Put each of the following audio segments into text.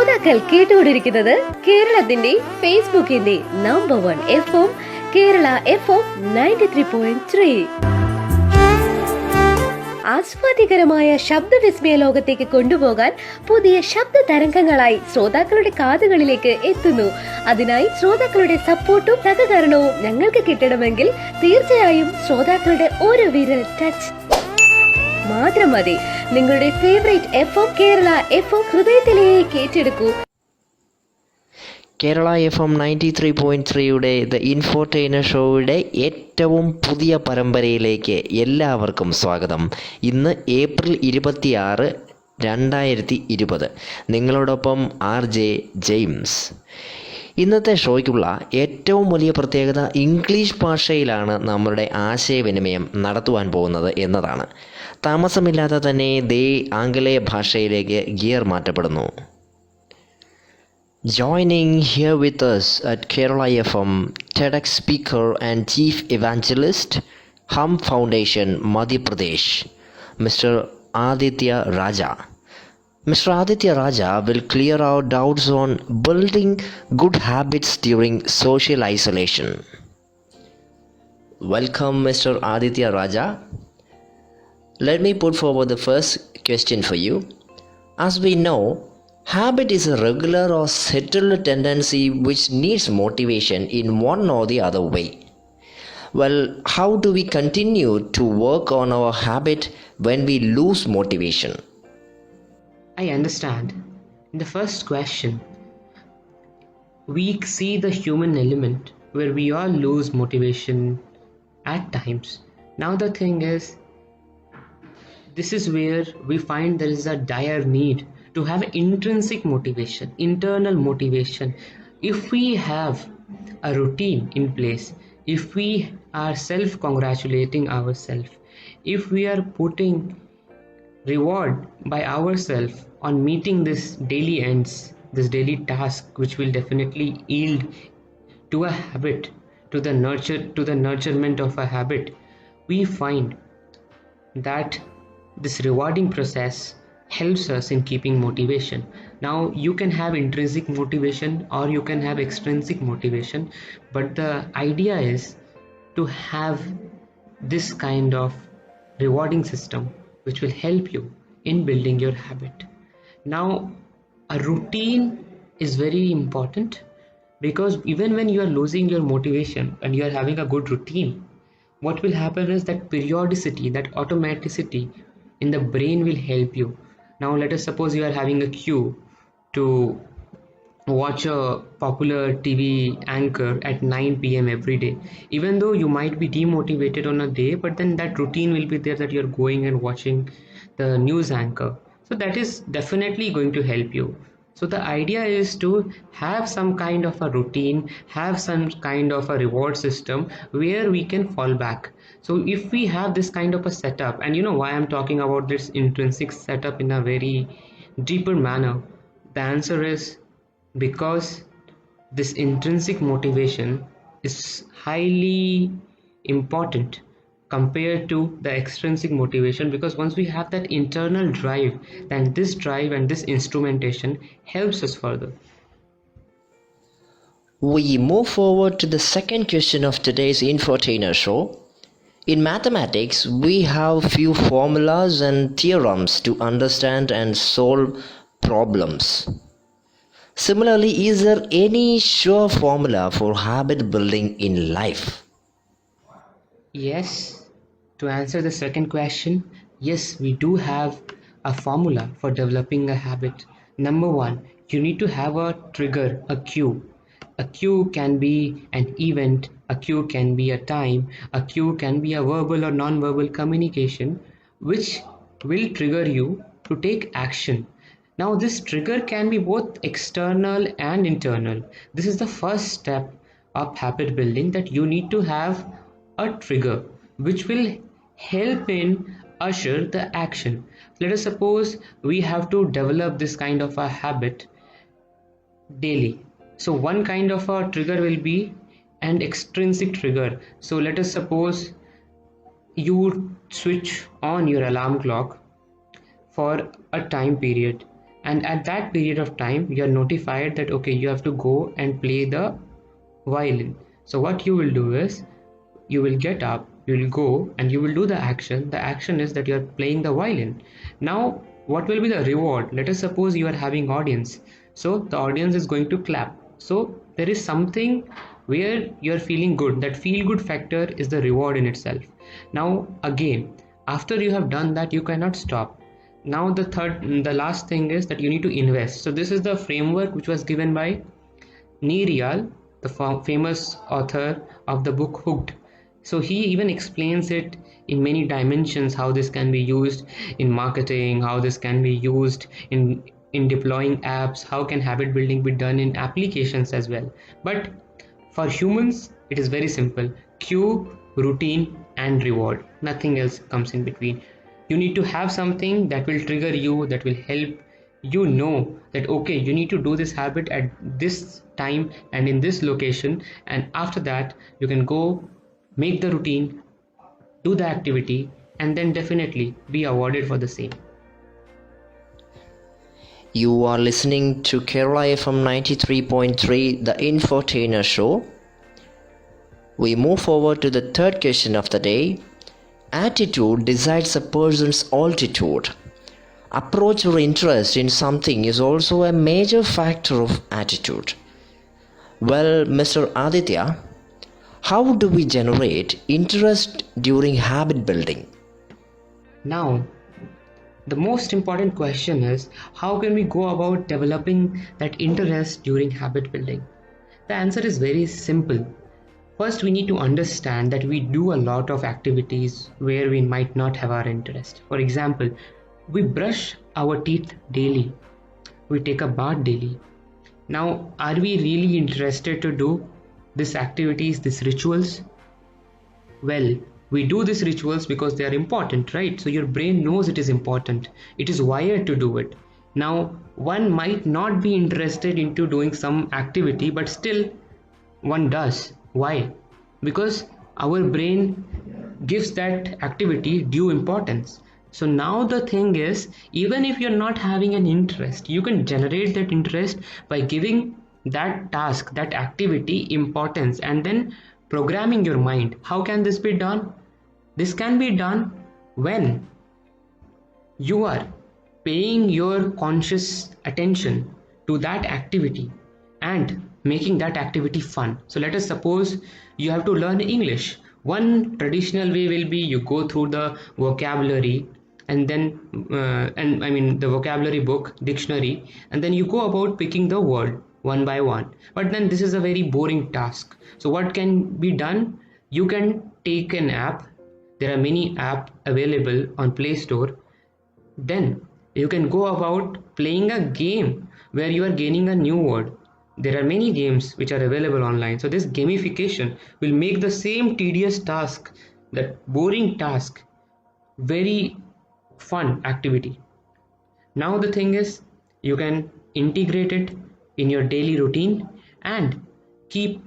ശ്രോതാക്കൾ കേട്ടുകൊണ്ടിരിക്കുന്നത് കേരളത്തിന്റെ ഫേസ്ബുക്കിന്റെ നമ്പർ 1 FM കേരള FM 93.3. ആസ്വാദികരമായ ശബ്ദവിസ്മയ ലോകത്തേക്ക് കൊണ്ടുപോകാൻ പുതിയ ശബ്ദ തരംഗങ്ങളായി ശ്രോതാക്കളുടെ കാതുകളിലേക്ക് എത്തുന്നു. അതിനായി ശ്രോതാക്കളുടെ സപ്പോർട്ടും സഹകരണവും ഞങ്ങൾക്ക് കിട്ടണമെങ്കിൽ തീർച്ചയായും ശ്രോതാക്കളുടെ ഒരു വിരൽ ടച്ച് മാത്രം മതി. നിങ്ങളുടെ ഫേവറേറ്റ് FM കേരള FM ഹൃദയത്തിലേക്ക് ഏറ്റെടുക്കൂ. കേരള FM 93.3യുടെ ദ ഇൻഫോടൈനർ ഷോയുടെ ഏറ്റവും പുതിയ പരമ്പരയിലേക്ക് എല്ലാവർക്കും സ്വാഗതം. ഇന്ന് ഏപ്രിൽ 26, 2020. നിങ്ങളോടൊപ്പം RJ ജെയിംസ്. ഇന്നത്തെ ഷോയ്ക്കുള്ള ഏറ്റവും വലിയ പ്രത്യേകത ഇംഗ്ലീഷ് ഭാഷയിലാണ് നമ്മുടെ ആശയവിനിമയം നടത്തുവാൻ പോകുന്നത് എന്നതാണ്. താമസമില്ലാതെ തന്നെ ആംഗലേയ ഭാഷയിലേക്ക് gear മാറ്റപ്പെടുന്നു. Joining here with us at Kerala FM, TEDx speaker and Chief Evangelist, Hum Foundation, Madhya Pradesh, Mr. Aditya Raja. Mr. Aditya Raja will clear our doubts on building good habits during social isolation. Welcome, Mr. Aditya Raja. Let me put forward the first question for you. As we know, habit is a regular or settled tendency which needs motivation in one or the other way. Well, how do we continue to work on our habit when we lose motivation? I understand. In the first question, we see the human element where we all lose motivation at times. Now the thing is, this is where we find there is a dire need to have intrinsic motivation, internal motivation. If we have a routine in place, if we are self-congratulating ourselves, if we are putting reward by ourselves on meeting this daily ends, this daily task, which will definitely yield to a habit, to the nurturement of a habit, we find that this rewarding process helps us in keeping motivation. Now you can have intrinsic motivation or you can have extrinsic motivation, but the idea is to have this kind of rewarding system which will help you in building your habit. Now a routine is very important, because even when you are losing your motivation and you are having a good routine, what will happen is that periodicity, that automaticity in the brain will help you. Now let us suppose you are having a cue to watch a popular TV anchor at 9 p.m. every day. Even though you might be demotivated on a day, but then that routine will be there, that you are going and watching the news anchor. So that is definitely going to help you. So the idea is to have some kind of a routine, have some kind of a reward system where we can fall back. So if we have this kind of a setup, and you know why I'm talking about this intrinsic setup in a very deeper manner, the answer is because this intrinsic motivation is highly important compared to the extrinsic motivation, because once we have that internal drive, then this drive and this instrumentation helps us further. We move forward to the second question of today's Infotainer Show. In mathematics, we have few formulas and theorems to understand and solve problems. Similarly, is there any sure formula for habit building in life? Yes, to answer the second question, yes, we do have a formula for developing a habit. Number one, you need to have a trigger, a cue. A cue can be an event, a cue can be a time, a cue can be a verbal or non-verbal communication which will trigger you to take action. Now this trigger can be both external and internal. This is the first step of habit building, that you need to have a trigger which will help in usher the action. Let us suppose we have to develop this kind of a habit daily. So one kind of a trigger will be an extrinsic trigger. So let us suppose you switch on your alarm clock for a time period. and at that period of time you are notified that okay, you have to go and play the violin. So what you will do is you will get up, you will go and you will do the action. The action is that you are playing the violin. Now what will be the reward? Let us suppose you are having audience, so the audience is going to clap. So there is something where you are feeling good. That feel good factor is the reward in itself. Now again, after you have done that, you cannot stop. Now the last thing is that you need to invest. So this is the framework which was given by Neil, the famous author of the book Hooked. So he even explains it in many dimensions, how this can be used in marketing, how this can be used in deploying apps, how can habit building be done in applications as well. But for humans, it is very simple: cue, routine, and reward. Nothing else comes in between. You need to have something that will trigger you, that will help you know that okay, you need to do this habit at this time and in this location, and after that you can go make the routine, do the activity, and then definitely be awarded for the same. You are listening to Kerala FM 93.3, the Infotainer Show. We move forward to the third question of the day. Attitude decides a person's altitude. Approach or interest in something is also a major factor of attitude. Well, Mr. Aditya, how do we generate interest during habit building? Now, the most important question is, how can we go about developing that interest during habit building? The answer is very simple. First, we need to understand that we do a lot of activities where we might not have our interest. For example, we brush our teeth daily. We take a bath daily. Now, are we really interested to do these activities, these rituals? Well, we do these rituals because they are important, right? So your brain knows it is important. It is wired to do it. Now, one might not be interested into doing some activity, but still one does. Why? Because our brain gives that activity due importance. So now the thing is, even if you're not having an interest, you can generate that interest by giving that task, that activity importance, and then programming your mind. How can this be done? This can be done when you are paying your conscious attention to that activity and making that activity fun. So let us suppose you have to learn English. One traditional way will be you go through the vocabulary and then the vocabulary book, dictionary, and then you go about picking the word one by one. But then this is a very boring task. So what can be done? You can take an app. There are many apps available on Play Store. Then you can go about playing a game where you are gaining a new word. There are many games which are available online. So this gamification will make the same tedious task, that boring task, very fun activity. Now the thing is, you can integrate it in your daily routine and keep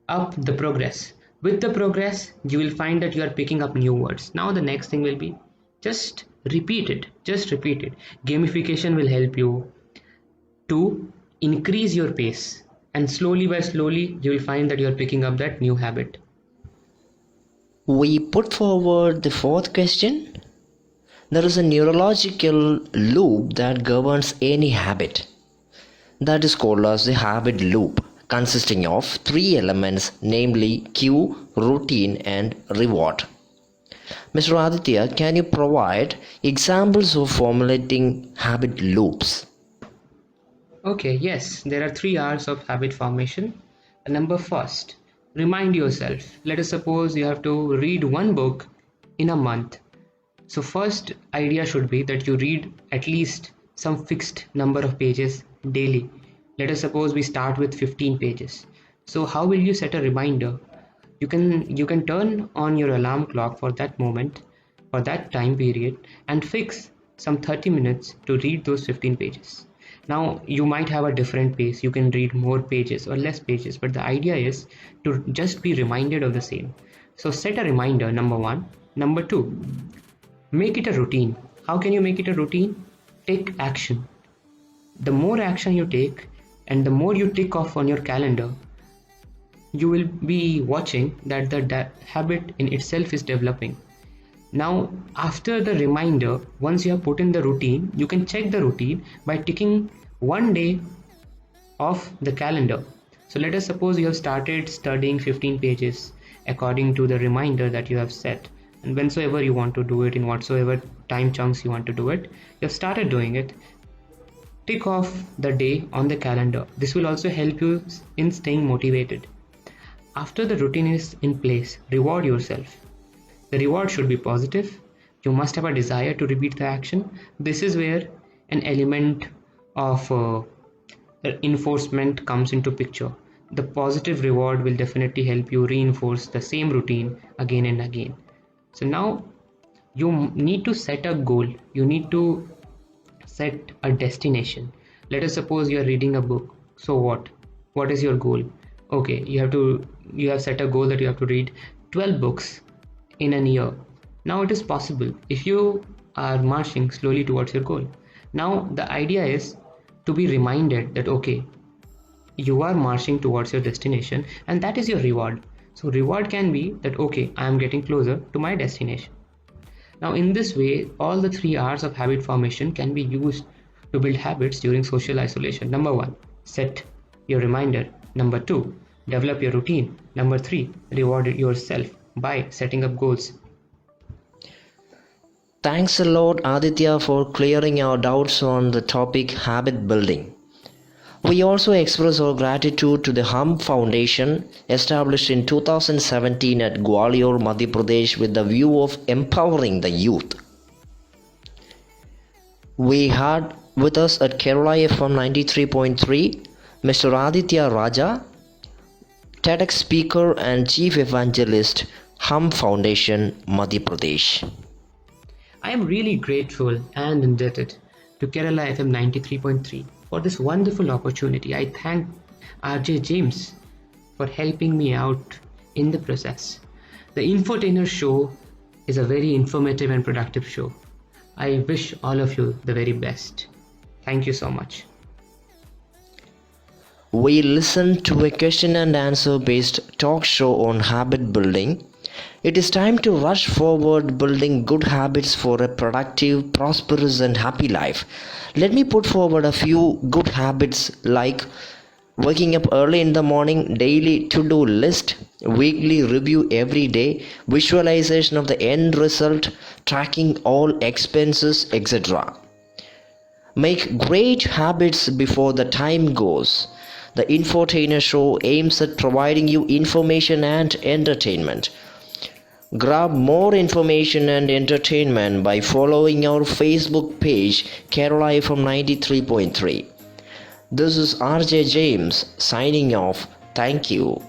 up the progress. With the progress, you will find that you are picking up new words. Now the next thing will be just repeat it. Just repeat it. Gamification will help you to increase your pace, and slowly by slowly you will find that you are picking up that new habit. We put forward the fourth question. There is a neurological loop that governs any habit. That is called as the habit loop, consisting of three elements, namely cue, routine, and reward. Mr. Aditya, can you provide examples of formulating habit loops? Okay, yes, there are 3 R's of habit formation. Number first, remind yourself. Let us suppose you have to read one book in a month. So first idea should be that you read at least some fixed number of pages daily. Let us suppose we start with 15 pages. So how will you set a reminder? You can turn on your alarm clock for that moment, for that time period, and fix some 30 minutes to read those 15 pages. Now you might have a different pace. You can read more pages or less pages, but the idea is to just be reminded of the same. So set a reminder, number 1. Number 2, make it a routine. How can you make it a routine? Take action. the more action you take and the more you tick off on your calendar, you will be watching that the habit in itself is developing. Now, after the reminder, once you have put in the routine, you can check the routine by ticking one day off the calendar. So let us suppose you have started studying 15 pages according to the reminder that you have set, and whensoever you want to do it, in whatsoever time chunks you want to do it, you have started doing it. Tick off the day on the calendar. This will also help you in staying motivated. After the routine is in place, reward yourself. The reward should be positive. You must have a desire to repeat the action. This is where an element of enforcement comes into picture. The positive reward will definitely help you reinforce the same routine again and again. So now you need to set a goal. You need to set a destination. Let us suppose you are reading a book. So what is your goal? Okay, you have set a goal that you have to read 12 books in a year. Now it is possible if you are marching slowly towards your goal. Now the idea is to be reminded that okay, you are marching towards your destination, and that is your reward. So reward can be that okay, I am getting closer to my destination. Now in this way, all the 3 R's of habit formation can be used to build habits during social isolation. Number 1, set your reminder. Number 2, develop your routine. Number 3, reward yourself by setting up goals. Thanks a lot, Aditya, for clearing our doubts on the topic habit building. We also express our gratitude to the Hum Foundation, established in 2017 at Gwalior, Madhya Pradesh, with the view of empowering the youth. We had with us at Kerala FM 93.3 Mr. Aditya Raja, TEDx speaker and chief evangelist, Hum Foundation, Madhya Pradesh. I am really grateful and indebted to Kerala FM 93.3 for this wonderful opportunity. I thank RJ James for helping me out in the process. The Infotainer Show is a very informative and productive show. I wish all of you the very best. Thank you so much. We listened to a question and answer based talk show on habit building. It is time to rush forward building good habits for a productive, prosperous and happy life. Let me put forward a few good habits like waking up early in the morning, daily to-do list, weekly review every day, visualization of the end result, tracking all expenses, etc. Make great habits before the time goes. The Infotainer Show aims at providing you information and entertainment. Grab more information and entertainment by following our Facebook page Kerala FM 93.3. This is RJ James signing off. Thank you.